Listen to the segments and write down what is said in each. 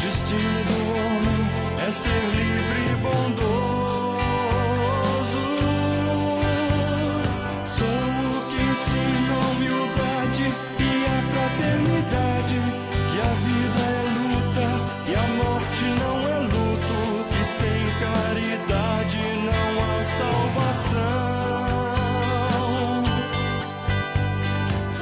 destino do homem é ser livre e bondoso. Sou o que ensina a humildade e a fraternidade, que a vida é luta e a morte não é luto, que sem caridade não há salvação.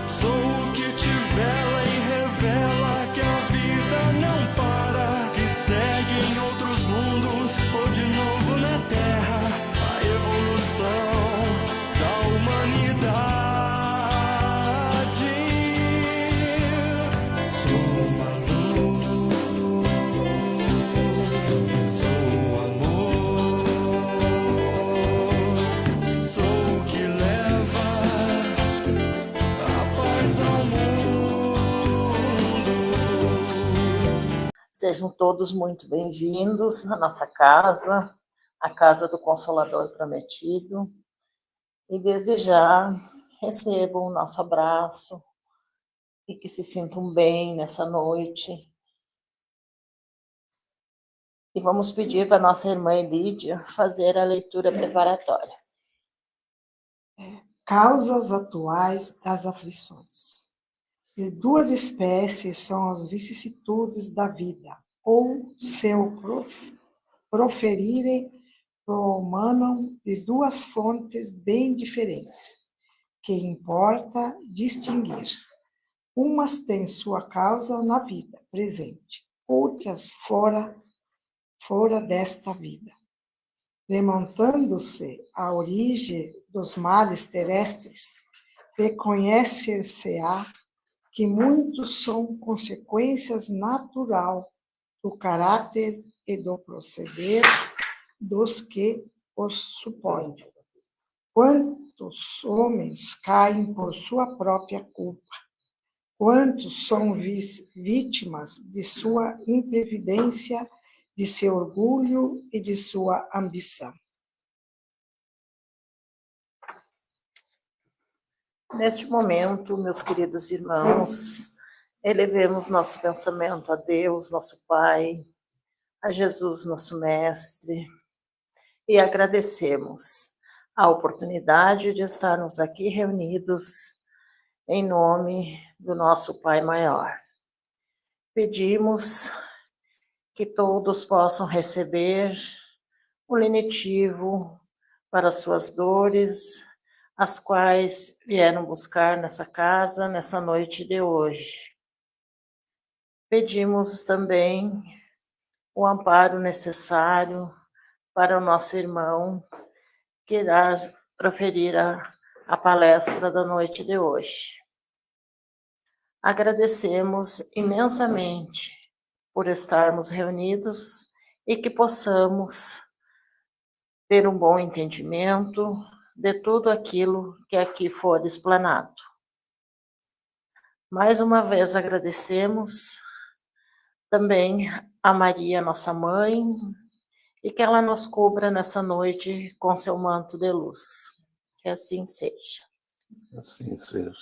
Sou o que te vela e revela que a vida não para, que segue em outros mundos ou de novo na terra a evolução da humanidade. Sou uma luz, sou o amor, sou o que leva a paz ao mundo. Sejam todos muito bem-vindos à nossa casa, a casa do Consolador Prometido. E desde já recebam o nosso abraço e que se sintam bem nessa noite. E vamos pedir para a nossa irmã Lídia fazer a leitura preparatória. Causas atuais das aflições. De duas espécies são as vicissitudes da vida, ou seu proferirem promanam de duas fontes bem diferentes, que importa distinguir. Umas têm sua causa na vida presente, outras fora desta vida. Remontando-se à origem dos males terrestres, reconhecer-se-á que muitos são consequências natural do caráter e do proceder dos que os suportam. Quantos homens caem por sua própria culpa? Quantos são vítimas de sua imprevidência, de seu orgulho e de sua ambição? Neste momento, meus queridos irmãos, elevemos nosso pensamento a Deus, nosso Pai, a Jesus, nosso Mestre, e agradecemos a oportunidade de estarmos aqui reunidos em nome do nosso Pai Maior. Pedimos que todos possam receber o lenitivo para suas dores, as quais vieram buscar nessa casa, nessa noite de hoje. Pedimos também o amparo necessário para o nosso irmão que irá proferir a palestra da noite de hoje. Agradecemos imensamente por estarmos reunidos e que possamos ter um bom entendimento de tudo aquilo que aqui for explanado. Mais uma vez agradecemos também a Maria, nossa mãe, e que ela nos cubra nessa noite com seu manto de luz. Que assim seja. Assim seja.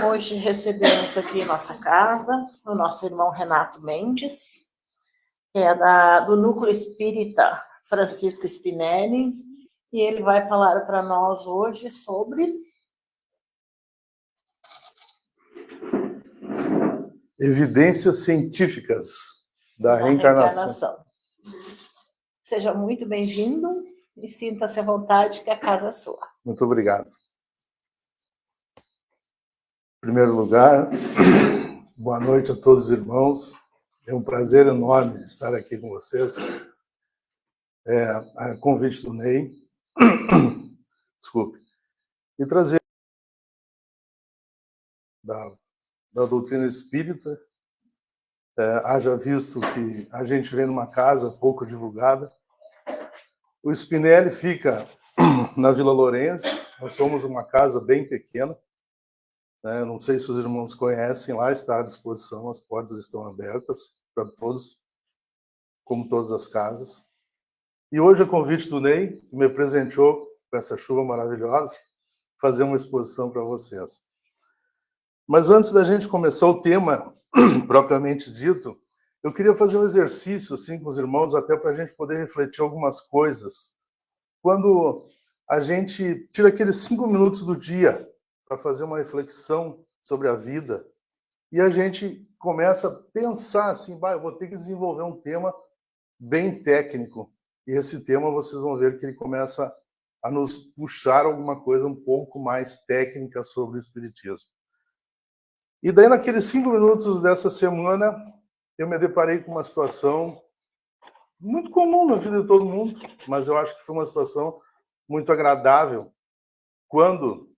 Hoje recebemos aqui em nossa casa o nosso irmão Renato Mendes, que é do Núcleo Espírita Francisco Spinelli, e ele vai falar para nós hoje sobre Evidências científicas da reencarnação. Seja muito bem-vindo e sinta-se à vontade, que a casa é sua. Muito obrigado. Em primeiro lugar, boa noite a todos os irmãos. É um prazer enorme estar aqui com vocês. A convite do Ney, desculpe, e trazer da doutrina espírita. Haja visto que a gente vem numa casa pouco divulgada. O Spinelli fica na Vila Lourenço. Nós somos uma casa bem pequena. Não sei se os irmãos conhecem, lá está à disposição, as portas estão abertas para todos, como todas as casas. E hoje, a convite do Ney, que me presenteou com essa chuva maravilhosa, fazer uma exposição para vocês. Mas antes da gente começar o tema propriamente dito, Eu queria fazer um exercício assim com os irmãos, até para a gente poder refletir algumas coisas. Quando a gente tira aqueles 5 minutos do dia para fazer uma reflexão sobre a vida, e a gente começa a pensar assim, eu vou ter que desenvolver um tema bem técnico. E esse tema vocês vão ver que ele começa a nos puxar alguma coisa um pouco mais técnica sobre o Espiritismo. E daí, naqueles 5 minutos dessa semana, eu me deparei com uma situação muito comum na vida de todo mundo, mas eu acho que foi uma situação muito agradável, quando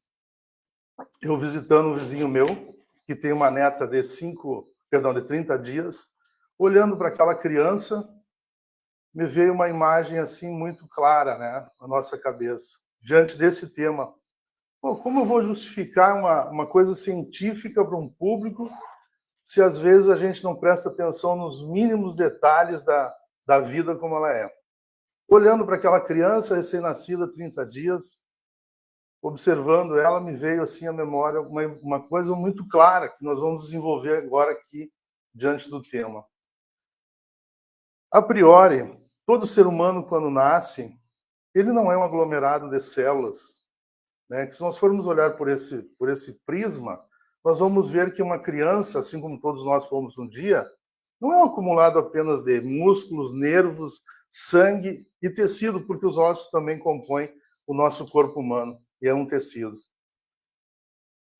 eu visitando um vizinho meu, que tem uma neta de 30 dias, olhando para aquela criança, me veio uma imagem assim muito clara, né, na nossa cabeça, diante desse tema. Pô, como eu vou justificar uma coisa científica para um público se às vezes a gente não presta atenção nos mínimos detalhes da vida como ela é? Olhando para aquela criança recém-nascida, 30 dias, observando ela, me veio assim à memória uma coisa muito clara que nós vamos desenvolver agora aqui diante do tema. A priori, todo ser humano, quando nasce, ele não é um aglomerado de células, né? Que se nós formos olhar por esse prisma, nós vamos ver que uma criança, assim como todos nós fomos um dia, não é um acumulado apenas de músculos, nervos, sangue e tecido, porque os ossos também compõem o nosso corpo humano, e é um tecido.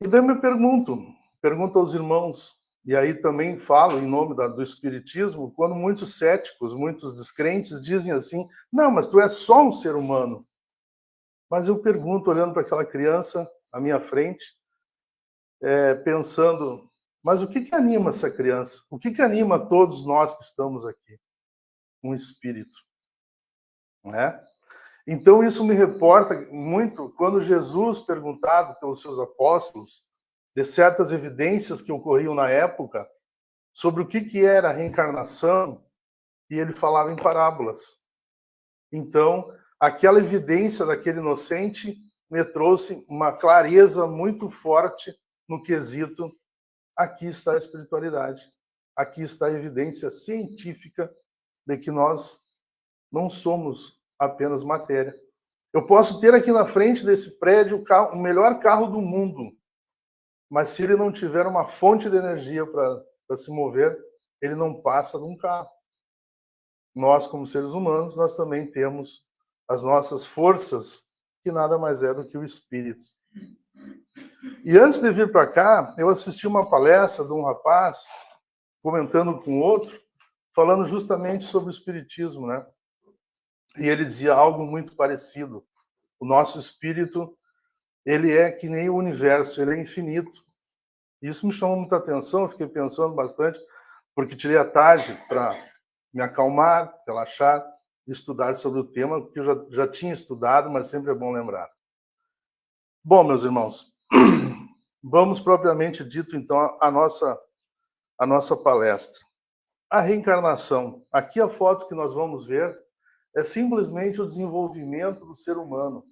E daí eu me pergunto aos irmãos, e aí também falo em nome do Espiritismo, quando muitos céticos, muitos descrentes dizem assim, não, mas tu é só um ser humano. Mas eu pergunto, olhando para aquela criança à minha frente, pensando, mas o que anima essa criança? O que anima todos nós que estamos aqui? Um espírito, né? Então isso me reporta muito quando Jesus, perguntado pelos seus apóstolos de certas evidências que ocorriam na época sobre o que era a reencarnação, e ele falava em parábolas. Então, aquela evidência daquele inocente me trouxe uma clareza muito forte no quesito: aqui está a espiritualidade, aqui está a evidência científica de que nós não somos apenas matéria. Eu posso ter aqui na frente desse prédio o melhor carro do mundo, mas se ele não tiver uma fonte de energia para se mover, ele não passa de um carro. Nós, como seres humanos, nós também temos as nossas forças, que nada mais é do que o espírito. E antes de vir para cá, eu assisti uma palestra de um rapaz, comentando com outro, falando justamente sobre o espiritismo, né? E ele dizia algo muito parecido. O nosso espírito, ele é que nem o universo, ele é infinito. Isso me chamou muita atenção, eu fiquei pensando bastante, porque tirei a tarde para me acalmar, relaxar, estudar sobre o tema, que eu já tinha estudado, mas sempre é bom lembrar. Bom, meus irmãos, vamos propriamente dito, então, a nossa palestra. A reencarnação. Aqui a foto que nós vamos ver é simplesmente o desenvolvimento do ser humano.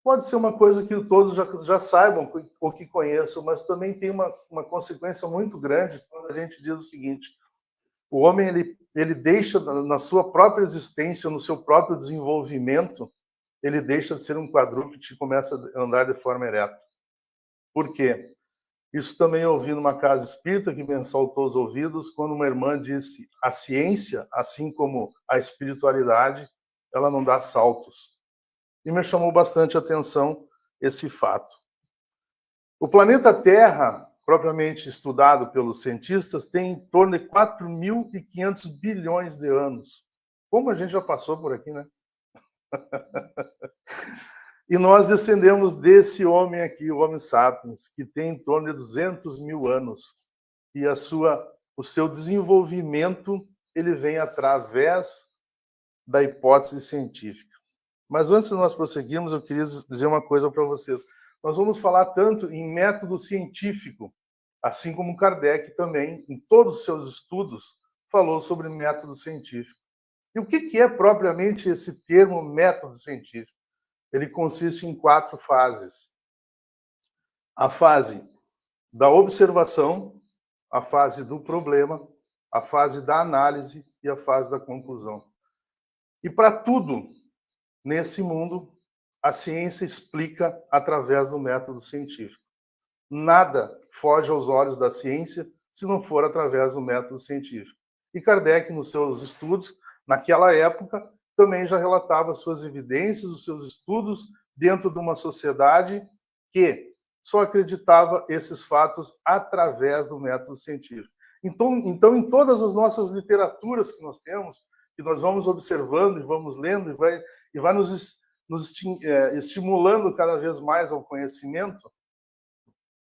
Pode ser uma coisa que todos já saibam ou que conheçam, mas também tem uma consequência muito grande quando a gente diz o seguinte: o homem ele deixa, na sua própria existência, no seu próprio desenvolvimento, ele deixa de ser um quadrúpede e começa a andar de forma ereta. Por quê? Isso também eu ouvi numa casa espírita que me saltou os ouvidos, quando uma irmã disse: a ciência, assim como a espiritualidade, ela não dá saltos. E me chamou bastante a atenção esse fato. O planeta Terra, propriamente estudado pelos cientistas, tem em torno de 4.500 bilhões de anos. Como a gente já passou por aqui, né? E nós descendemos desse homem aqui, o Homo sapiens, que tem em torno de 200 mil anos. E o seu desenvolvimento ele vem através da hipótese científica. Mas antes de nós prosseguirmos, eu queria dizer uma coisa para vocês. Nós vamos falar tanto em método científico, assim como Kardec também, em todos os seus estudos, falou sobre método científico. E o que é propriamente esse termo método científico? Ele consiste em 4 fases. A fase da observação, a fase do problema, a fase da análise e a fase da conclusão. E para tudo nesse mundo, a ciência explica através do método científico. Nada foge aos olhos da ciência se não for através do método científico. E Kardec, nos seus estudos, naquela época, também já relatava suas evidências, os seus estudos dentro de uma sociedade que só acreditava esses fatos através do método científico. Então, em todas as nossas literaturas que nós temos, que nós vamos observando e vamos lendo e vai nos estimulando cada vez mais ao conhecimento,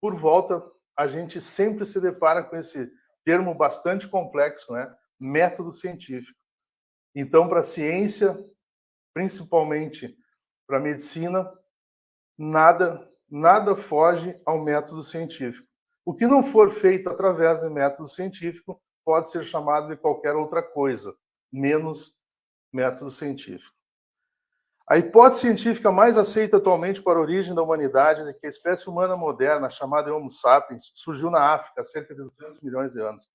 por volta, a gente sempre se depara com esse termo bastante complexo, né? Método científico. Então, para a ciência, principalmente para a medicina, nada foge ao método científico. O que não for feito através do método científico pode ser chamado de qualquer outra coisa, menos método científico. A hipótese científica mais aceita atualmente para a origem da humanidade é que a espécie humana moderna, chamada Homo sapiens, surgiu na África há cerca de 200 milhões de anos.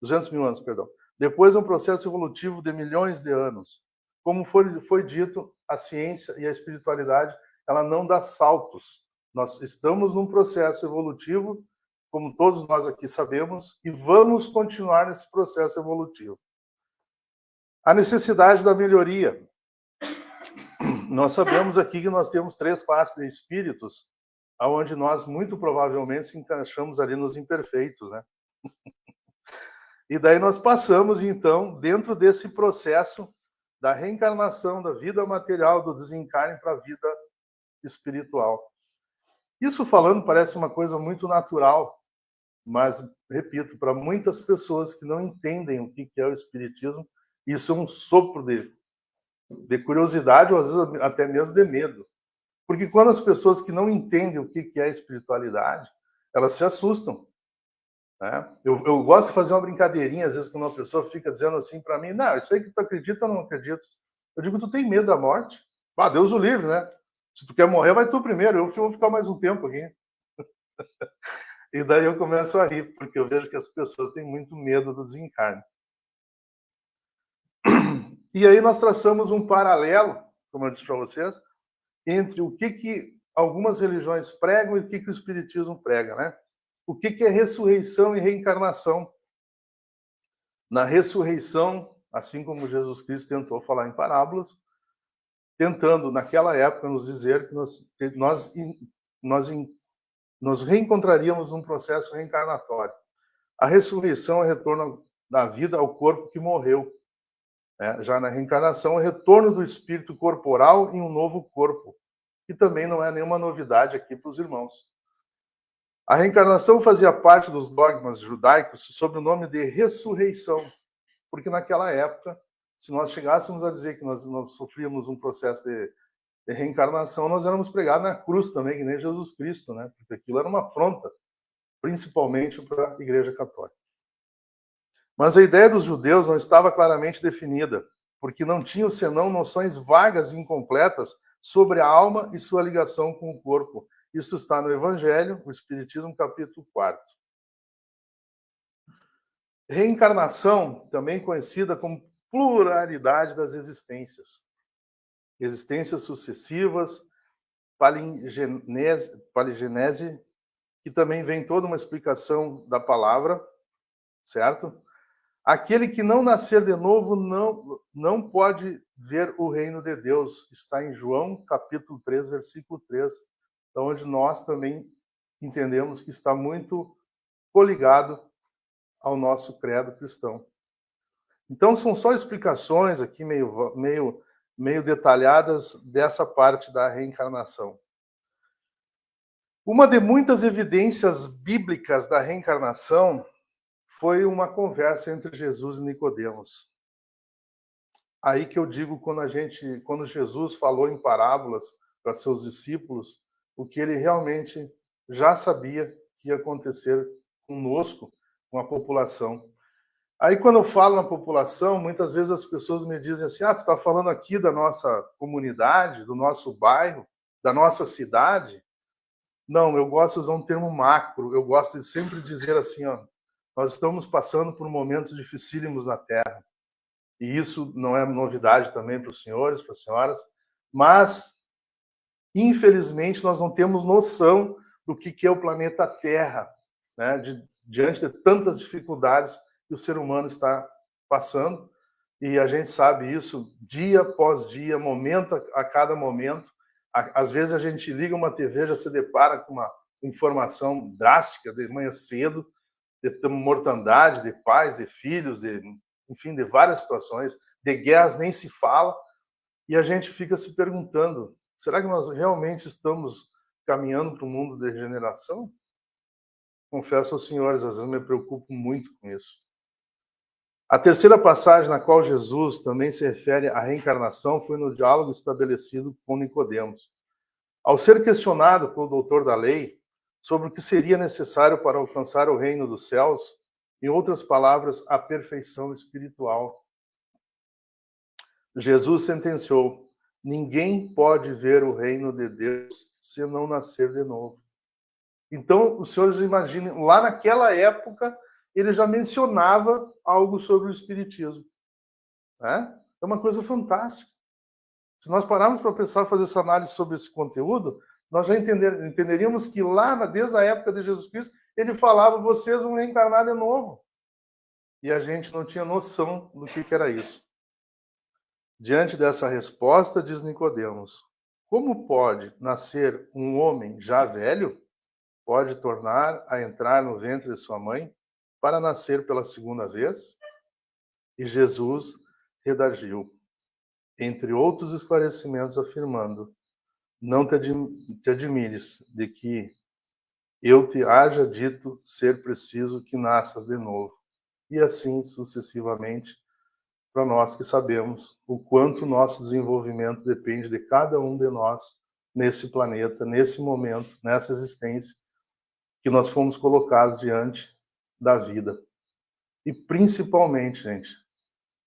200 mil anos, perdão. Depois de um processo evolutivo de milhões de anos. Como foi dito, a ciência e a espiritualidade, ela não dá saltos. Nós estamos num processo evolutivo, como todos nós aqui sabemos, e vamos continuar nesse processo evolutivo. A necessidade da melhoria. Nós sabemos aqui que nós temos 3 classes de espíritos, onde nós muito provavelmente se encaixamos ali nos imperfeitos, né? E daí nós passamos, então, dentro desse processo da reencarnação, da vida material, do desencarne para a vida espiritual. Isso falando parece uma coisa muito natural, mas, repito, para muitas pessoas que não entendem o que é o espiritismo, isso é um sopro de curiosidade, ou às vezes até mesmo de medo. Porque quando as pessoas que não entendem o que é espiritualidade, elas se assustam. Né? Eu gosto de fazer uma brincadeirinha, às vezes, quando uma pessoa fica dizendo assim para mim, não, isso aí que tu acredita, eu não acredito. Eu digo, tu tem medo da morte? Ah, Deus o livre, né? Se tu quer morrer, vai tu primeiro, eu vou ficar mais um tempo aqui. E daí eu começo a rir, porque eu vejo que as pessoas têm muito medo do desencarne. E aí nós traçamos um paralelo, como eu disse para vocês, entre o que algumas religiões pregam e o que o Espiritismo prega, né? O que é ressurreição e reencarnação? Na ressurreição, assim como Jesus Cristo tentou falar em parábolas, tentando, naquela época, nos dizer que nós reencontraríamos um processo reencarnatório. A ressurreição é o retorno da vida ao corpo que morreu. Já na reencarnação, o retorno do espírito corporal em um novo corpo, que também não é nenhuma novidade aqui para os irmãos. A reencarnação fazia parte dos dogmas judaicos sob o nome de ressurreição, porque naquela época, se nós chegássemos a dizer que nós sofríamos um processo de reencarnação, nós éramos pregados na cruz também, que nem Jesus Cristo, né? Porque aquilo era uma afronta, principalmente para a Igreja Católica. Mas a ideia dos judeus não estava claramente definida, porque não tinham senão noções vagas e incompletas sobre a alma e sua ligação com o corpo. Isso está no Evangelho, o Espiritismo, capítulo 4. Reencarnação, também conhecida como pluralidade das existências. Existências sucessivas, paligenese, que também vem toda uma explicação da palavra, certo? Aquele que não nascer de novo não pode ver o reino de Deus. Está em João, capítulo 3, versículo 3, onde nós também entendemos que está muito coligado ao nosso credo cristão. Então, são só explicações aqui meio detalhadas dessa parte da reencarnação. Uma de muitas evidências bíblicas da reencarnação foi uma conversa entre Jesus e Nicodemos. Aí que eu digo, quando Jesus falou em parábolas para seus discípulos, o que ele realmente já sabia que ia acontecer conosco, com a população. Aí, quando eu falo na população, muitas vezes as pessoas me dizem assim, tu está falando aqui da nossa comunidade, do nosso bairro, da nossa cidade? Não, eu gosto de usar um termo macro, eu gosto de sempre dizer assim, nós estamos passando por momentos dificílimos na Terra. E isso não é novidade também para os senhores, para as senhoras, mas, infelizmente, nós não temos noção do que é o planeta Terra, né? Diante de tantas dificuldades que o ser humano está passando, e a gente sabe isso dia após dia, momento a cada momento. Às vezes a gente liga uma TV, já se depara com uma informação drástica de manhã cedo, de mortandade, de pais, de filhos, enfim, de várias situações, de guerras nem se fala, e a gente fica se perguntando, será que nós realmente estamos caminhando para um mundo de regeneração? Confesso aos senhores, às vezes me preocupo muito com isso. A terceira passagem na qual Jesus também se refere à reencarnação foi no diálogo estabelecido com Nicodemos. Ao ser questionado pelo doutor da lei sobre o que seria necessário para alcançar o reino dos céus, em outras palavras, a perfeição espiritual, Jesus sentenciou: ninguém pode ver o reino de Deus se não nascer de novo. Então, os senhores imaginem, lá naquela época, ele já mencionava algo sobre o Espiritismo. Né? É uma coisa fantástica. Se nós pararmos para pensar, fazer essa análise sobre esse conteúdo, nós já entenderíamos que lá, desde a época de Jesus Cristo, ele falava: vocês vão reencarnar de novo. E a gente não tinha noção do que era isso. Diante dessa resposta, diz Nicodemos: como pode nascer um homem já velho? Pode tornar a entrar no ventre de sua mãe para nascer pela segunda vez? E Jesus redarguiu, entre outros esclarecimentos, afirmando: não te admires de que eu te haja dito ser preciso que nasças de novo. E assim sucessivamente, para nós que sabemos o quanto o nosso desenvolvimento depende de cada um de nós nesse planeta, nesse momento, nessa existência, que nós fomos colocados diante da vida. E principalmente, gente,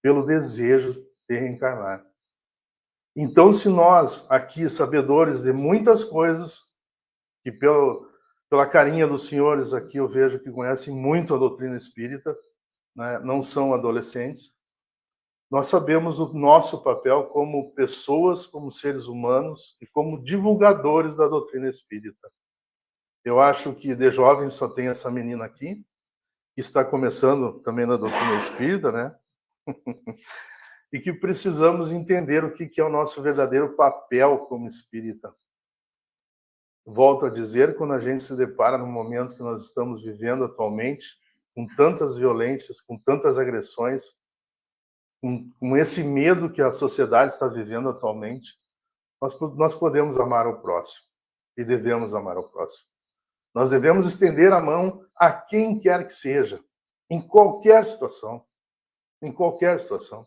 pelo desejo de reencarnar. Então, se nós, aqui, sabedores de muitas coisas, que pela carinha dos senhores aqui eu vejo que conhecem muito a doutrina espírita, né, não são adolescentes, nós sabemos o nosso papel como pessoas, como seres humanos e como divulgadores da doutrina espírita. Eu acho que de jovem só tem essa menina aqui, que está começando também na doutrina espírita, né? E que precisamos entender o que é o nosso verdadeiro papel como espírita. Volto a dizer, quando a gente se depara no momento que nós estamos vivendo atualmente, com tantas violências, com tantas agressões, com esse medo que a sociedade está vivendo atualmente, nós podemos amar o próximo e devemos amar o próximo. Nós devemos estender a mão a quem quer que seja, em qualquer situação. Em qualquer situação.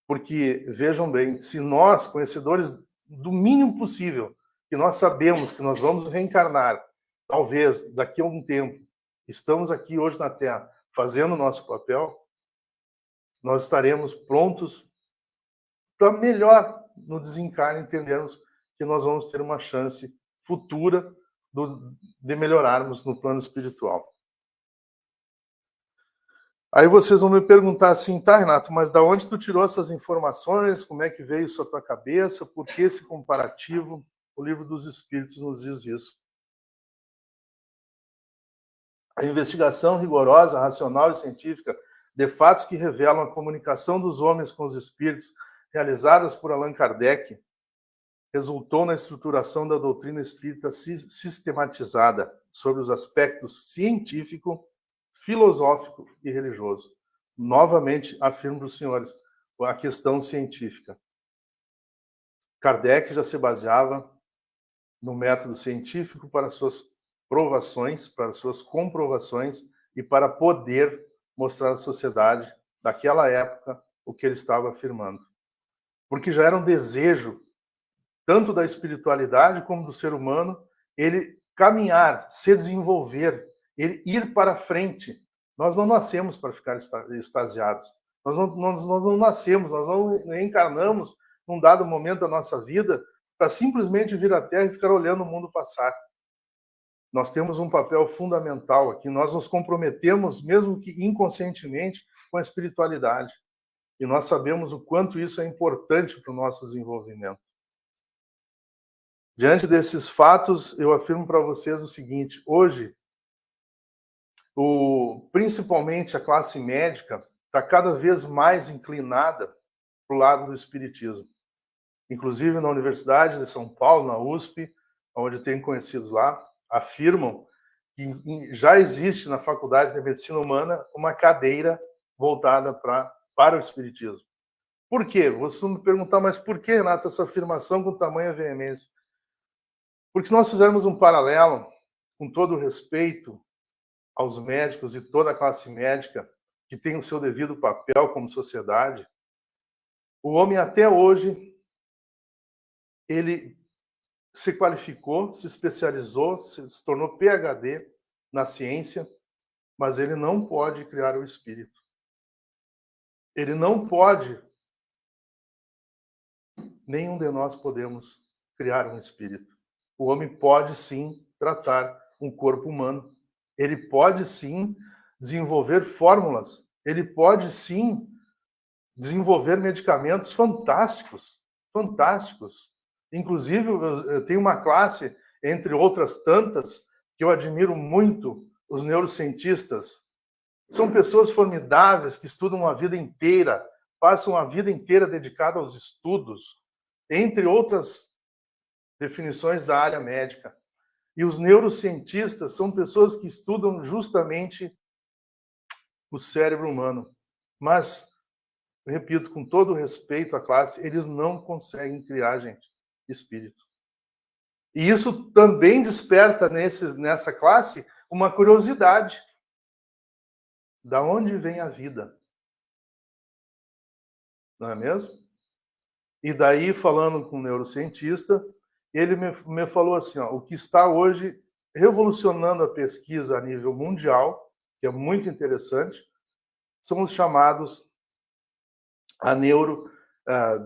Porque, vejam bem, se nós, conhecedores do mínimo possível, que nós sabemos que nós vamos reencarnar, talvez daqui a um tempo, estamos aqui hoje na Terra fazendo o nosso papel, nós estaremos prontos para melhor no desencarne entendermos que nós vamos ter uma chance futura de melhorarmos no plano espiritual. Aí vocês vão me perguntar assim: tá, Renato, mas da onde tu tirou essas informações? Como é que veio isso à tua cabeça? Por que esse comparativo? O Livro dos Espíritos nos diz isso. A investigação rigorosa, racional e científica de fatos que revelam a comunicação dos homens com os espíritos, realizadas por Allan Kardec, resultou na estruturação da doutrina espírita sistematizada sobre os aspectos científico, filosófico e religioso. Novamente, afirmo para os senhores, a questão científica. Kardec já se baseava no método científico para suas provações, para suas comprovações e para poder mostrar à sociedade daquela época o que ele estava afirmando. Porque já era um desejo tanto da espiritualidade como do ser humano, ele caminhar, se desenvolver, ele ir para frente. Nós não nascemos para ficar extasiados. Nós não nascemos, nós não reencarnamos num dado momento da nossa vida para simplesmente vir à Terra e ficar olhando o mundo passar. nós temos um papel fundamental aqui. Nós nos comprometemos, mesmo que inconscientemente, com a espiritualidade. E nós sabemos o quanto isso é importante para o nosso desenvolvimento. Diante desses fatos, eu afirmo para vocês o seguinte: hoje, principalmente a classe médica está cada vez mais inclinada para o lado do espiritismo. Inclusive na Universidade de São Paulo, na USP, onde tenho conhecidos lá, afirmam que já existe na Faculdade de Medicina Humana uma cadeira voltada para o espiritismo. Por quê? Vocês vão me perguntar, mas por que, Renato, essa afirmação com tamanha veemência? Porque se nós fizermos um paralelo, com todo o respeito aos médicos e toda a classe médica, que tem o seu devido papel como sociedade, o homem até hoje, ele se qualificou, se especializou, se tornou PhD na ciência, mas ele não pode criar o espírito. Ele não pode, nenhum de nós podemos criar um espírito. O homem pode sim tratar um corpo humano. Ele pode sim desenvolver fórmulas. Ele pode sim desenvolver medicamentos fantásticos, fantásticos. Inclusive, eu tenho uma classe, entre outras tantas, que eu admiro muito, os neurocientistas. São pessoas formidáveis que estudam a vida inteira, passam a vida inteira dedicada aos estudos, entre outras definições da área médica. E os neurocientistas são pessoas que estudam justamente o cérebro humano. Mas, repito, com todo respeito à classe, eles não conseguem criar, gente, espírito. E isso também desperta nessa classe uma curiosidade. Da onde vem a vida? Não é mesmo? E daí, falando com um neurocientista, ele me falou assim, ó, o que está hoje revolucionando a pesquisa a nível mundial, que é muito interessante, são os chamados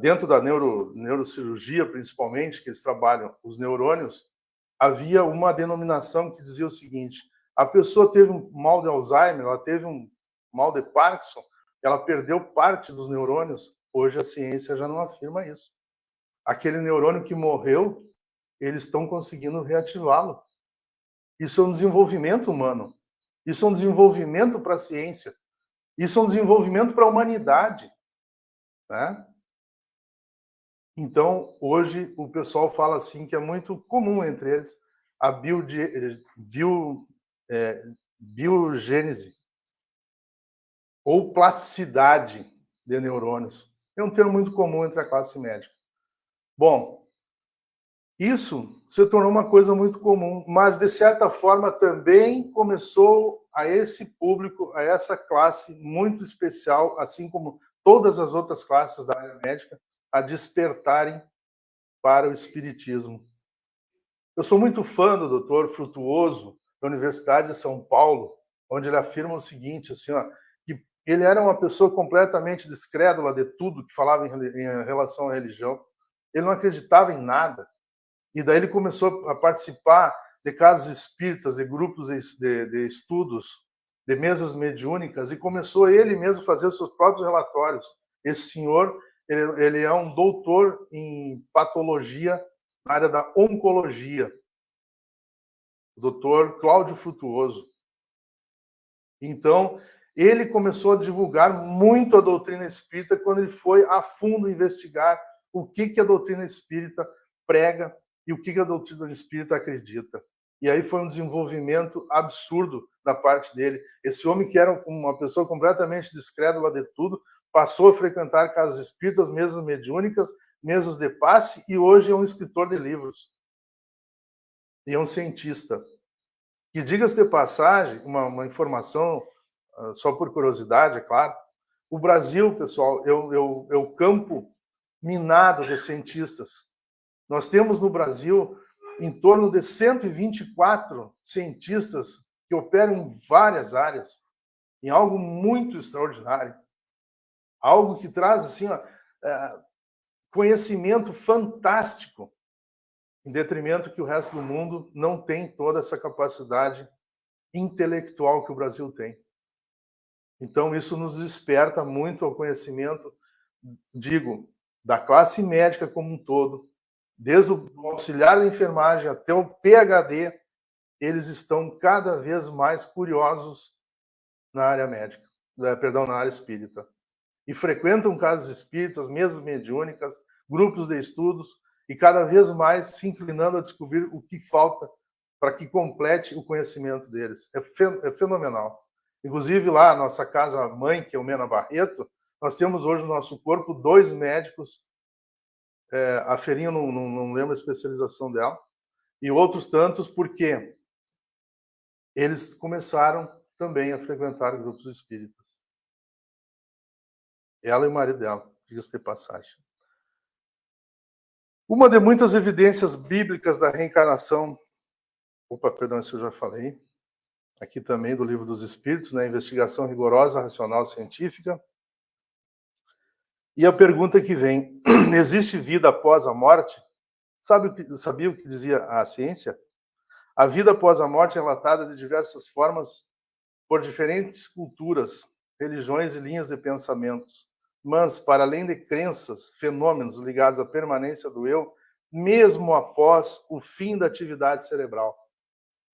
dentro da neurocirurgia, principalmente, que eles trabalham os neurônios, havia uma denominação que dizia o seguinte: a pessoa teve um mal de Alzheimer, ela teve um mal de Parkinson, ela perdeu parte dos neurônios. Hoje a ciência já não afirma isso. Aquele neurônio que morreu, eles estão conseguindo reativá-lo. Isso é um desenvolvimento humano. Isso é um desenvolvimento para a ciência. Isso é um desenvolvimento para a humanidade. Né? Então, hoje, o pessoal fala assim que é muito comum entre eles a biogênese ou plasticidade de neurônios. É um termo muito comum entre a classe médica. Bom, isso se tornou uma coisa muito comum, mas, de certa forma, também começou a esse público, a essa classe muito especial, assim como todas as outras classes da área médica, a despertarem para o espiritismo. Eu sou muito fã do Dr. Frutuoso, da Universidade de São Paulo, onde ele afirma o seguinte, assim, ó, que ele era uma pessoa completamente descrédula de tudo que falava em relação à religião. Ele não acreditava em nada. E daí ele começou a participar de casas espíritas, de grupos de estudos, de mesas mediúnicas, e começou ele mesmo a fazer os seus próprios relatórios. Esse senhor, ele é um doutor em patologia na área da oncologia, o doutor Cláudio Frutuoso. Então, ele começou a divulgar muito a doutrina espírita quando ele foi a fundo investigar o que a doutrina espírita prega e o que a doutrina espírita acredita. E aí foi um desenvolvimento absurdo da parte dele. Esse homem, que era uma pessoa completamente descrédula de tudo, passou a frequentar casas espíritas, mesas mediúnicas, mesas de passe, e hoje é um escritor de livros. E é um cientista. Que, diga-se de passagem, uma informação, só por curiosidade, é claro, o Brasil, pessoal, é o campo minado de cientistas. Nós temos no Brasil em torno de 124 cientistas que operam em várias áreas, em algo muito extraordinário. Algo que traz assim, conhecimento fantástico em detrimento que o resto do mundo não tem toda essa capacidade intelectual que o Brasil tem. Então, isso nos desperta muito ao conhecimento, digo, da classe médica como um todo, desde o auxiliar da enfermagem até o PhD, eles estão cada vez mais curiosos na área médica, na área espírita. E frequentam casas espíritas, mesas mediúnicas, grupos de estudos, e cada vez mais se inclinando a descobrir o que falta para que complete o conhecimento deles. É fenomenal. Inclusive, lá, a nossa casa-mãe, que é o Mena Barreto, nós temos hoje no nosso corpo 2 médicos, a Ferinha não lembro a especialização dela, e outros tantos, porque eles começaram também a frequentar grupos espíritas. Ela e o marido dela, diga-se de passagem. Uma de muitas evidências bíblicas da reencarnação, isso eu já falei, aqui também do Livro dos Espíritos, né? Investigação rigorosa, racional, científica. E a pergunta que vem, existe vida após a morte? Sabia o que dizia a ciência? A vida após a morte é relatada de diversas formas por diferentes culturas, religiões e linhas de pensamentos. Mas, para além de crenças, fenômenos ligados à permanência do eu, mesmo após o fim da atividade cerebral.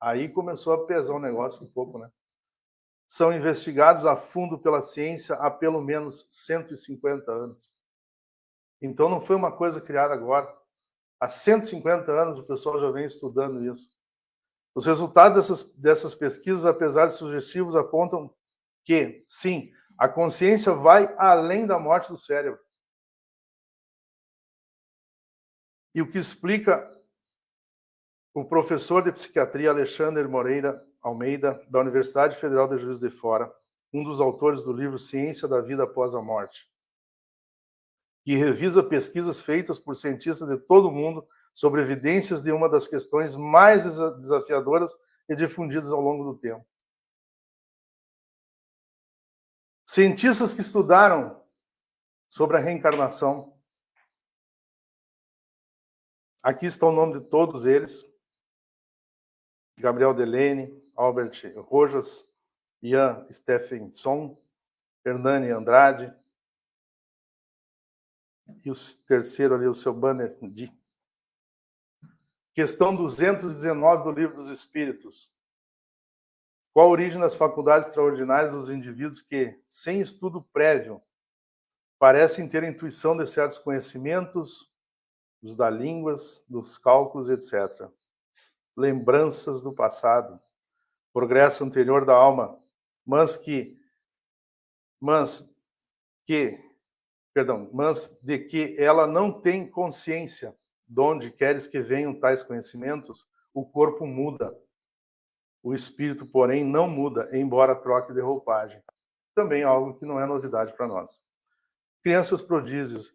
Aí começou a pesar o negócio um pouco, né? São investigados a fundo pela ciência há pelo menos 150 anos. Então não foi uma coisa criada agora. Há 150 anos o pessoal já vem estudando isso. Os resultados dessas pesquisas, apesar de sugestivos, apontam que, sim, a consciência vai além da morte do cérebro. E o que explica o professor de psiquiatria Alexandre Moreira Almeida, da Universidade Federal de Juiz de Fora, um dos autores do livro Ciência da Vida Após a Morte, que revisa pesquisas feitas por cientistas de todo o mundo sobre evidências de uma das questões mais desafiadoras e difundidas ao longo do tempo. Cientistas que estudaram sobre a reencarnação. Aqui está o nome de todos eles. Gabriel Delene, Albert Rojas, Ian Stephenson, Hernani Andrade, e o terceiro ali, o seu banner de questão 219 do Livro dos Espíritos. Qual a origem das faculdades extraordinárias dos indivíduos que, sem estudo prévio, parecem ter intuição de certos conhecimentos, os da línguas, dos cálculos, etc. Lembranças do passado, progresso anterior da alma, mas de que ela não tem consciência de onde queres que venham tais conhecimentos, o corpo muda. O espírito, porém, não muda, embora troque de roupagem. Também algo que não é novidade para nós. Crianças prodígios.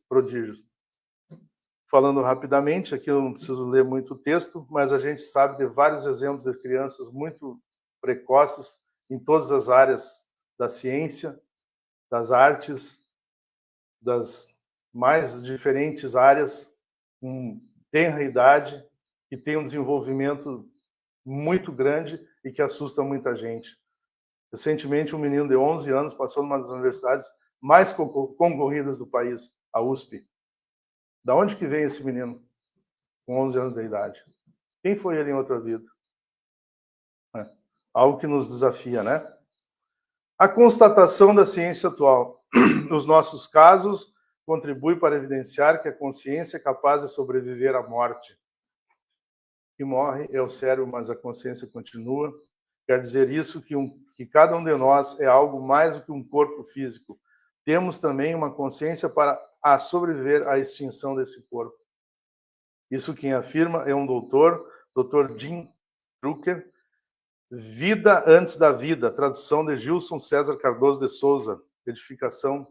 Falando rapidamente, aqui eu não preciso ler muito texto, mas a gente sabe de vários exemplos de crianças muito precoces em todas as áreas da ciência, das artes, das mais diferentes áreas, com tenra idade, que tem um desenvolvimento muito grande e que assusta muita gente. Recentemente, um menino de 11 anos passou numa das universidades mais concorridas do país, a USP. Da onde que vem esse menino com 11 anos de idade? Quem foi ele em outra vida? Algo que nos desafia, né? A constatação da ciência atual. Os nossos casos contribuem para evidenciar que a consciência é capaz de sobreviver à morte. O que morre é o cérebro, mas a consciência continua. Quer dizer isso que cada um de nós é algo mais do que um corpo físico. Temos também uma consciência para sobreviver à extinção desse corpo. Isso quem afirma é um doutor, Dr. Jim Drucker, Vida antes da vida, tradução de Gilson César Cardoso de Souza, Edificação,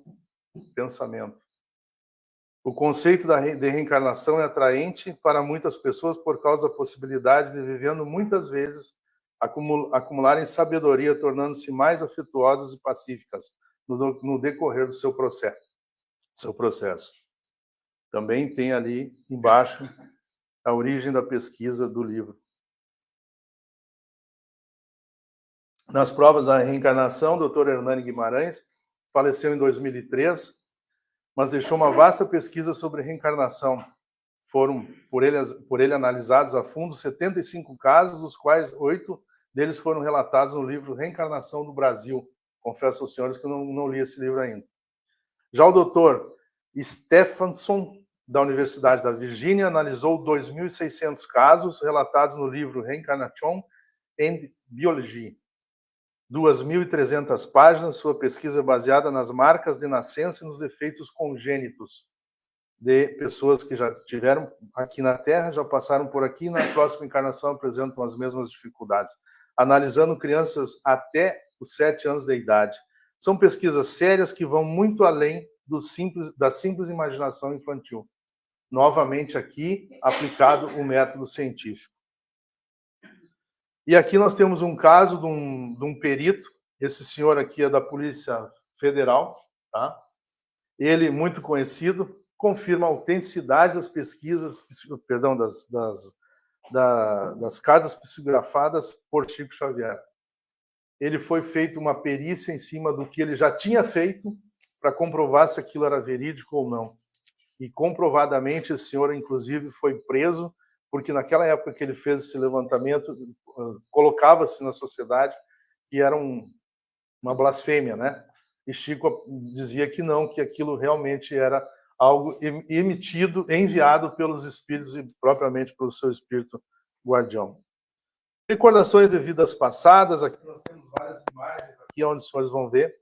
Pensamento. O conceito de reencarnação é atraente para muitas pessoas por causa da possibilidade de, vivendo muitas vezes, acumularem sabedoria, tornando-se mais afetuosas e pacíficas no decorrer do seu processo. Também tem ali embaixo a origem da pesquisa do livro. Nas provas da reencarnação, o Dr. Hernani Guimarães faleceu em 2003, mas deixou uma vasta pesquisa sobre reencarnação. Foram, por ele analisados a fundo 75 casos, dos quais 8 deles foram relatados no livro Reencarnação do Brasil. Confesso aos senhores que eu não li esse livro ainda. Já o Dr. Stephenson, da Universidade da Virgínia, analisou 2.600 casos relatados no livro Reincarnation and Biology. 2.300 páginas, sua pesquisa é baseada nas marcas de nascença e nos defeitos congênitos de pessoas que já tiveram aqui na Terra, já passaram por aqui e na próxima encarnação apresentam as mesmas dificuldades. Analisando crianças até os 7 anos de idade. São pesquisas sérias que vão muito além da simples imaginação infantil. Novamente aqui, aplicado o método científico. E aqui nós temos um caso de um perito, esse senhor aqui é da Polícia Federal, tá? Ele, muito conhecido, confirma a autenticidade das pesquisas, perdão, das cartas psicografadas por Chico Xavier. Ele foi feito uma perícia em cima do que ele já tinha feito para comprovar se aquilo era verídico ou não. E comprovadamente esse senhor, inclusive, foi preso, porque naquela época que ele fez esse levantamento, colocava-se na sociedade que era uma blasfêmia, né? E Chico dizia que não, que aquilo realmente era algo emitido, enviado pelos espíritos e propriamente pelo seu espírito guardião. Recordações de vidas passadas, aqui nós temos várias imagens, aqui onde os senhores vão ver.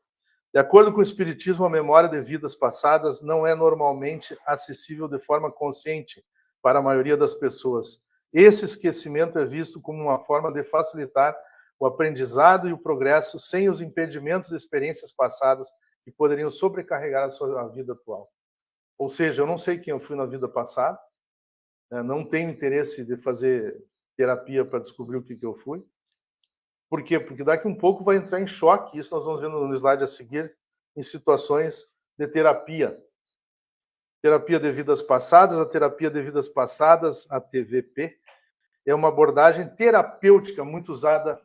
De acordo com o Espiritismo, a memória de vidas passadas não é normalmente acessível de forma consciente para a maioria das pessoas. Esse esquecimento é visto como uma forma de facilitar o aprendizado e o progresso sem os impedimentos de experiências passadas que poderiam sobrecarregar a sua vida atual. Ou seja, eu não sei quem eu fui na vida passada, não tenho interesse de fazer terapia para descobrir o que eu fui. Por quê? Porque daqui um pouco vai entrar em choque, isso nós vamos ver no slide a seguir, em situações de terapia. Terapia de vidas passadas, a terapia de vidas passadas, a TVP, é uma abordagem terapêutica muito usada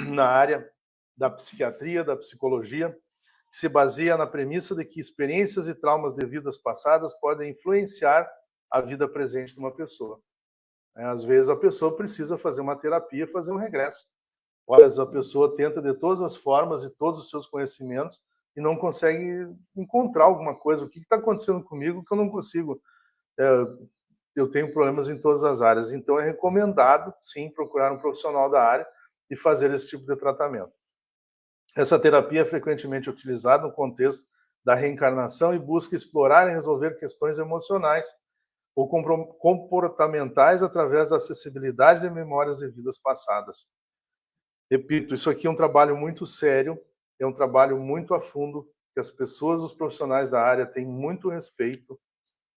na área da psiquiatria, da psicologia, que se baseia na premissa de que experiências e traumas de vidas passadas podem influenciar a vida presente de uma pessoa. Às vezes a pessoa precisa fazer uma terapia, fazer um regresso. Olha, a pessoa tenta de todas as formas e todos os seus conhecimentos e não consegue encontrar alguma coisa. O que está acontecendo comigo que eu não consigo? Eu tenho problemas em todas as áreas. Então é recomendado, sim, procurar um profissional da área e fazer esse tipo de tratamento. Essa terapia é frequentemente utilizada no contexto da reencarnação e busca explorar e resolver questões emocionais ou comportamentais através da acessibilidade de memórias de vidas passadas. Repito, isso aqui é um trabalho muito sério, é um trabalho muito a fundo, que as pessoas, os profissionais da área têm muito respeito,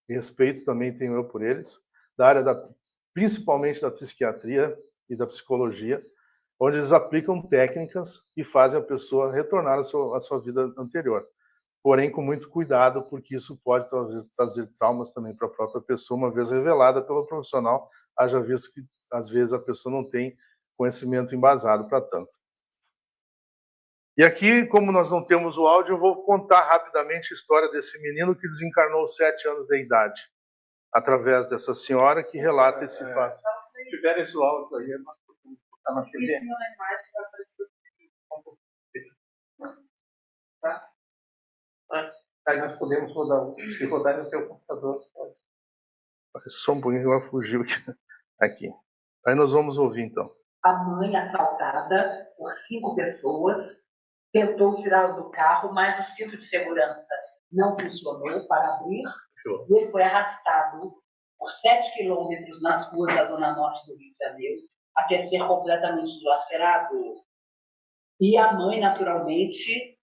e respeito também tenho eu por eles, da área principalmente da psiquiatria e da psicologia, onde eles aplicam técnicas e fazem a pessoa retornar à sua vida anterior. Porém, com muito cuidado, porque isso pode trazer traumas também para a própria pessoa, uma vez revelada pelo profissional, haja visto que, às vezes, a pessoa não tem conhecimento embasado para tanto. E aqui, como nós não temos o áudio, eu vou contar rapidamente a história desse menino que desencarnou aos 7 anos de idade, através dessa senhora que relata esse fato. Se tiver esse áudio aí, está na TV. Tá? Aí nós podemos rodar, se rodar no seu computador. Só um pouquinho que ela fugiu aqui. Aí nós vamos ouvir, então. A mãe, assaltada por 5 pessoas, tentou tirá-lo do carro, mas o cinto de segurança não funcionou para abrir. E ele foi arrastado por 7 quilômetros nas ruas da zona norte do Rio de Janeiro, até ser completamente dilacerado. E a mãe, naturalmente,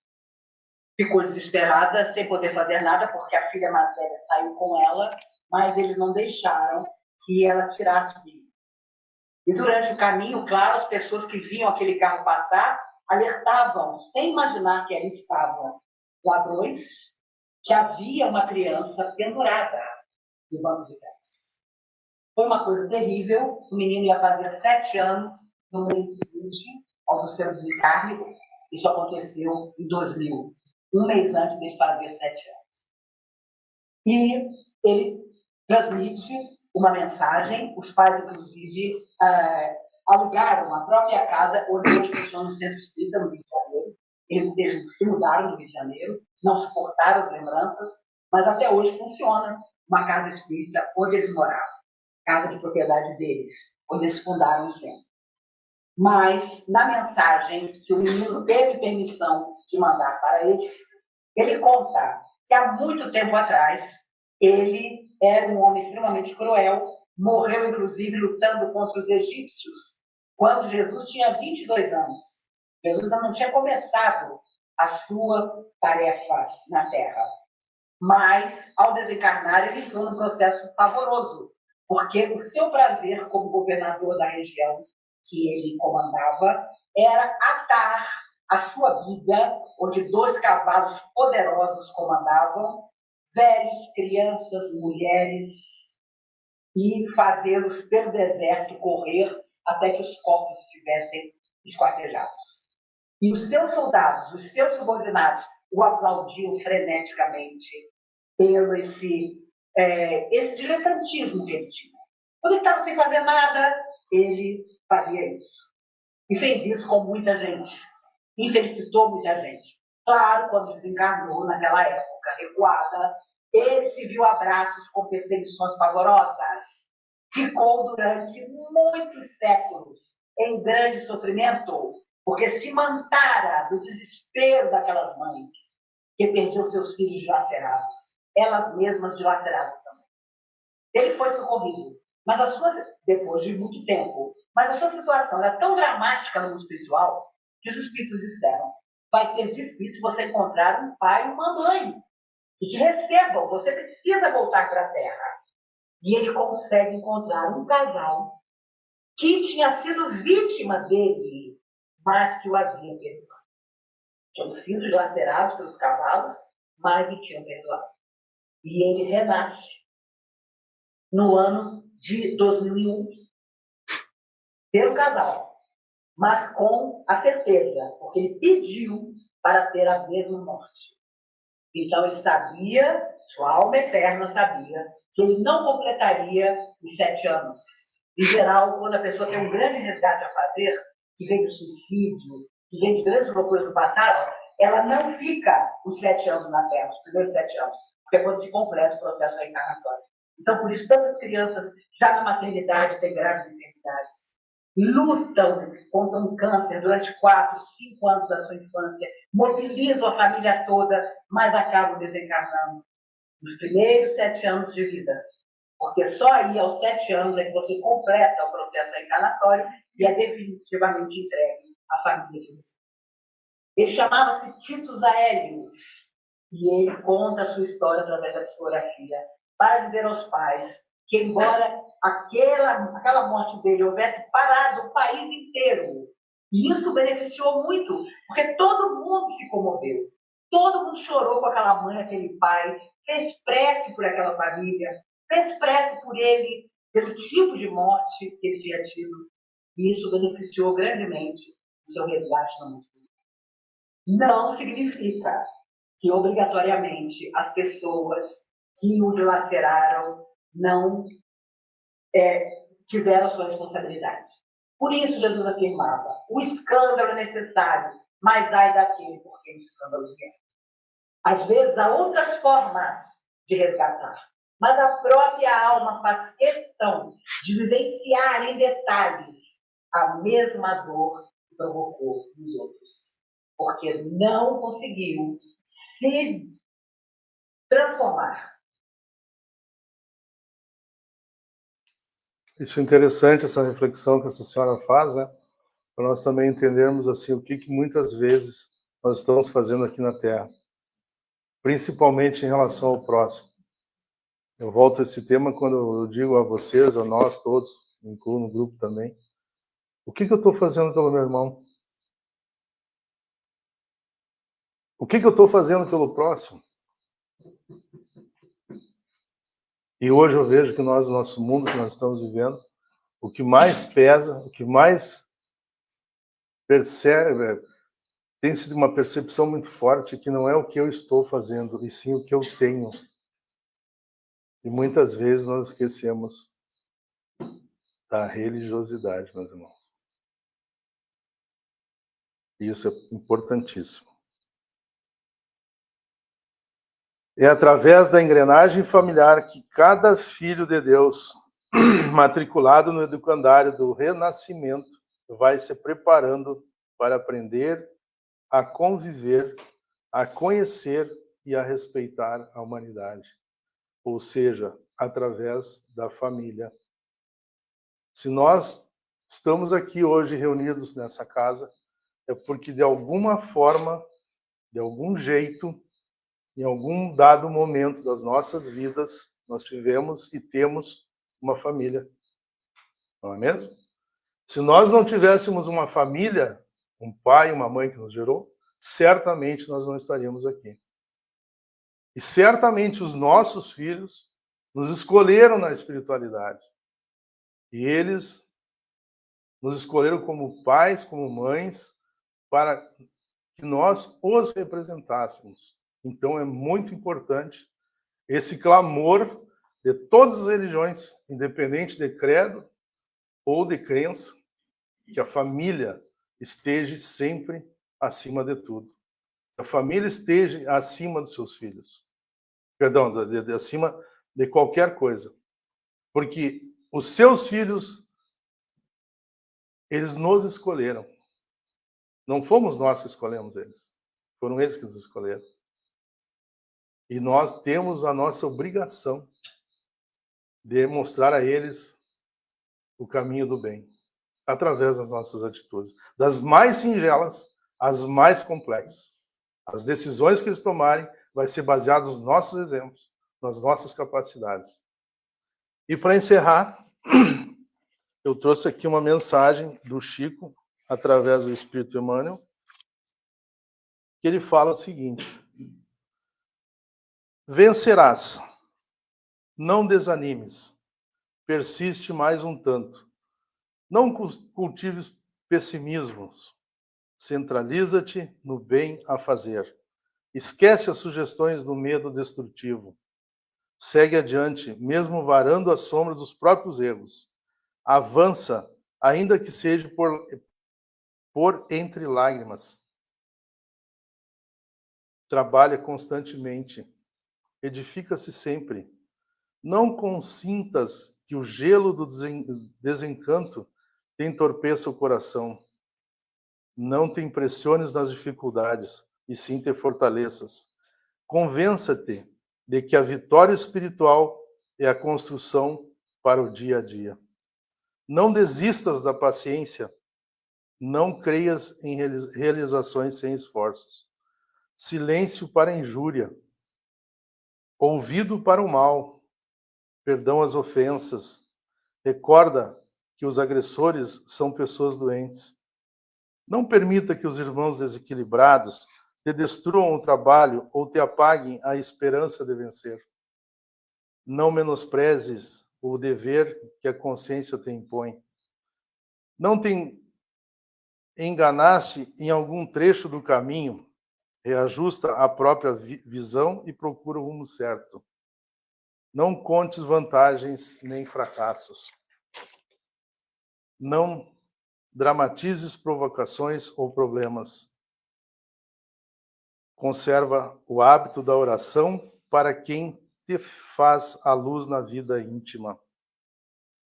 ficou desesperada, sem poder fazer nada, porque a filha mais velha saiu com ela, mas eles não deixaram que ela tirasse o filho. E durante o caminho, claro, as pessoas que viam aquele carro passar alertavam, sem imaginar que ali estavam ladrões, que havia uma criança pendurada no banco de trás. Foi uma coisa terrível. O menino ia fazer 7 anos no mês seguinte ao do seu desencarne. Isso aconteceu em 2000, um mês antes dele fazer 7 anos. E ele transmite uma mensagem. Os pais, inclusive, alugaram a própria casa onde hoje funciona o Centro Espírita, no Rio de Janeiro. Eles se mudaram no Rio de Janeiro, não suportaram as lembranças, mas até hoje funciona uma casa espírita onde eles moravam, casa de propriedade deles, onde eles fundaram o centro. Mas, na mensagem que o menino teve permissão de mandar para eles, ele conta que há muito tempo atrás ele era um homem extremamente cruel, morreu, inclusive, lutando contra os egípcios, quando Jesus tinha 22 anos. Jesus ainda não tinha começado a sua tarefa na Terra. Mas, ao desencarnar, ele entrou num processo pavoroso, porque o seu prazer como governador da região que ele comandava era atar a sua vida, onde 2 cavalos poderosos comandavam, velhos, crianças, mulheres, e fazê-los pelo deserto correr até que os corpos estivessem esquartejados. E os seus soldados, os seus subordinados, o aplaudiam freneticamente pelo esse diletantismo que ele tinha. Quando ele estava sem fazer nada, ele fazia isso. E fez isso com muita gente. Infelicitou muita gente. Claro, quando desencarnou naquela época recuada, ele se viu a braços com perseguições pavorosas. Ficou durante muitos séculos em grande sofrimento, porque se mantara do desespero daquelas mães que perdiam seus filhos dilacerados, elas mesmas dilaceradas também. Ele foi socorrido, mas depois de muito tempo, mas a sua situação era tão dramática no mundo espiritual que os espíritos disseram: vai ser difícil você encontrar um pai e uma mãe que te recebam, você precisa voltar para a Terra. E ele consegue encontrar um casal que tinha sido vítima dele, mas que o havia perdoado. Tinham sido dilacerados pelos cavalos, mas o tinham perdoado. E ele renasce no ano de 2001 pelo casal, mas com a certeza, porque ele pediu para ter a mesma morte. Então ele sabia, sua alma eterna sabia, que ele não completaria os 7 anos. Em geral, quando a pessoa tem um grande resgate a fazer, que vem de suicídio, que vem de grandes loucuras do passado, ela não fica os 7 anos na Terra, os primeiros 7 anos, porque é quando se completa o processo reencarnatório. Então, por isso, tantas crianças já na maternidade têm graves enfermidades. Lutam contra um câncer durante 4, 5 anos da sua infância, mobilizam a família toda, mas acabam desencarnando nos primeiros 7 anos de vida. Porque só aí, aos 7 anos, é que você completa o processo reencarnatório e é definitivamente entregue à família que você. Ele chamava-se Titus Aélios, e ele conta a sua história através da psicografia, para dizer aos pais que, embora aquela morte dele houvesse parado o país inteiro, e isso beneficiou muito, porque todo mundo se comoveu, todo mundo chorou com aquela mãe, aquele pai, fez prece por aquela família, fez prece por ele, pelo tipo de morte que ele tinha tido, e isso beneficiou grandemente o seu resgate no mundo. Não significa que, obrigatoriamente, as pessoas que o dilaceraram não tiveram a sua responsabilidade. Por isso, Jesus afirmava: o escândalo é necessário, mas ai daquele por quem o escândalo vier. Às vezes, há outras formas de resgatar, mas a própria alma faz questão de vivenciar em detalhes a mesma dor que provocou nos outros, porque não conseguiu se transformar. Isso é interessante, essa reflexão que essa senhora faz, né? Para nós também entendermos assim, o que muitas vezes nós estamos fazendo aqui na Terra, principalmente em relação ao próximo. Eu volto a esse tema quando eu digo a vocês, a nós todos, incluo no grupo também, o que eu estou fazendo pelo meu irmão? O que eu estou fazendo pelo próximo? E hoje eu vejo que nós, no nosso mundo que nós estamos vivendo, o que mais pesa, o que mais percebe, tem sido uma percepção muito forte que não é o que eu estou fazendo, e sim o que eu tenho. E muitas vezes nós esquecemos da religiosidade, meus irmãos. E isso é importantíssimo. É através da engrenagem familiar que cada filho de Deus, matriculado no educandário do renascimento, vai se preparando para aprender a conviver, a conhecer e a respeitar a humanidade. Ou seja, através da família. Se nós estamos aqui hoje reunidos nessa casa, é porque de alguma forma, de algum jeito, em algum dado momento das nossas vidas, nós tivemos e temos uma família. Não é mesmo? Se nós não tivéssemos uma família, um pai e uma mãe que nos gerou, certamente nós não estaríamos aqui. E certamente os nossos filhos nos escolheram na espiritualidade. E eles nos escolheram como pais, como mães, para que nós os representássemos. Então é muito importante esse clamor de todas as religiões, independente de credo ou de crença, que a família esteja sempre acima de tudo. A família esteja acima dos seus filhos. Perdão, acima de qualquer coisa. Porque os seus filhos, eles nos escolheram. Não fomos nós que escolhemos eles. Foram eles que nos escolheram. E nós temos a nossa obrigação de mostrar a eles o caminho do bem, através das nossas atitudes, das mais singelas às mais complexas. As decisões que eles tomarem vai ser baseadas nos nossos exemplos, nas nossas capacidades. E para encerrar, eu trouxe aqui uma mensagem do Chico, através do Espírito Emmanuel, que ele fala o seguinte: vencerás, não desanimes, persiste mais um tanto, não cultives pessimismos, centraliza-te no bem a fazer, esquece as sugestões do medo destrutivo, segue adiante, mesmo varando a sombra dos próprios erros, avança, ainda que seja por entre lágrimas, trabalha constantemente, edifica-se sempre. Não consintas que o gelo do desencanto te entorpeça o coração. Não te impressiones nas dificuldades, e sim te fortaleças. Convença-te de que a vitória espiritual é a construção para o dia a dia. Não desistas da paciência. Não creias em realizações sem esforços. Silêncio para a injúria. Ouvido para o mal. Perdão às ofensas. Recorda que os agressores são pessoas doentes. Não permita que os irmãos desequilibrados te destruam o trabalho ou te apaguem a esperança de vencer. Não menosprezes o dever que a consciência te impõe. Não te enganaste em algum trecho do caminho, reajusta a própria visão e procura o rumo certo. Não contes vantagens nem fracassos. Não dramatizes provocações ou problemas. Conserva o hábito da oração para quem te faz a luz na vida íntima.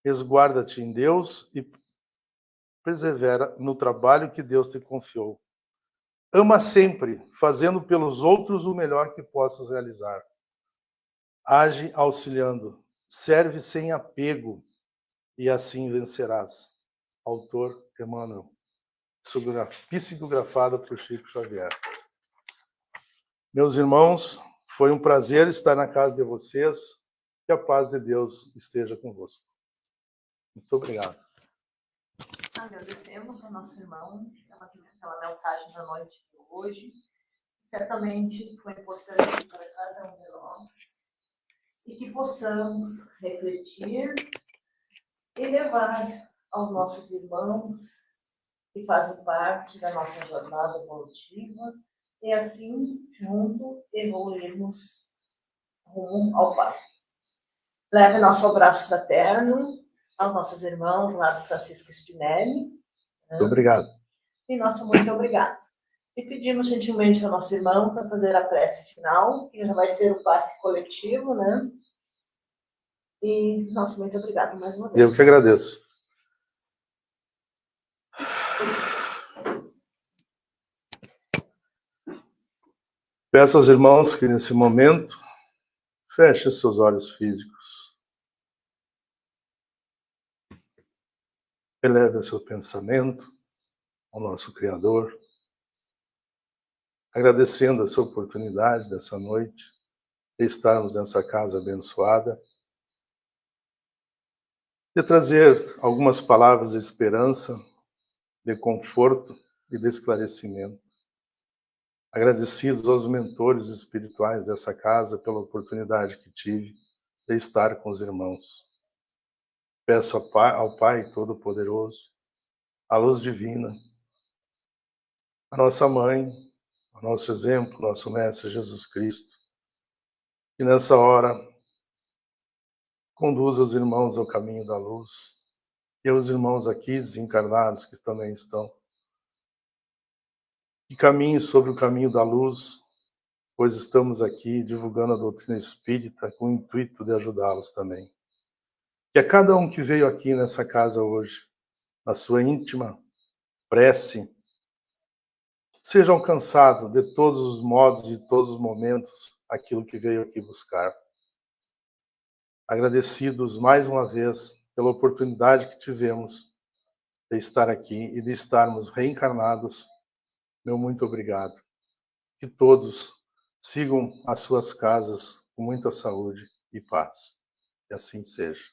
Resguarda-te em Deus e persevera no trabalho que Deus te confiou. Ama sempre, fazendo pelos outros o melhor que possas realizar. Age auxiliando, serve sem apego, e assim vencerás. Autor Emmanuel. Psicografada por Chico Xavier. Meus irmãos, foi um prazer estar na casa de vocês. Que a paz de Deus esteja convosco. Muito obrigado. Agradecemos ao nosso irmão pela mensagem da noite de hoje. Certamente foi importante para cada um de nós. e que possamos refletir e levar aos nossos irmãos que fazem parte da nossa jornada evolutiva e assim, juntos, evoluirmos rumo ao Pai. Leve nosso abraço fraterno aos nossos irmãos lá do Francisco Spinelli. Muito obrigado. E nosso muito obrigado. E pedimos gentilmente ao nosso irmão para fazer a prece final, que já vai ser o passe coletivo, né? E nosso muito obrigado mais uma vez. Eu que agradeço. Peço aos irmãos que nesse momento fechem seus olhos físicos. Eleve o seu pensamento ao nosso Criador, agradecendo essa oportunidade dessa noite de estarmos nessa casa abençoada, de trazer algumas palavras de esperança, de conforto e de esclarecimento. Agradecidos aos mentores espirituais dessa casa pela oportunidade que tive de estar com os irmãos. Peço ao Pai Todo-Poderoso, à luz divina, a nossa Mãe, o nosso exemplo, nosso Mestre Jesus Cristo, que nessa hora conduza os irmãos ao caminho da luz, e aos irmãos aqui desencarnados que também estão, que caminhem sobre o caminho da luz, pois estamos aqui divulgando a doutrina espírita com o intuito de ajudá-los também. Que a cada um que veio aqui nessa casa hoje, na sua íntima prece, seja alcançado de todos os modos e todos os momentos aquilo que veio aqui buscar. Agradecidos mais uma vez pela oportunidade que tivemos de estar aqui e de estarmos reencarnados, meu muito obrigado. Que todos sigam as suas casas com muita saúde e paz. Que assim seja.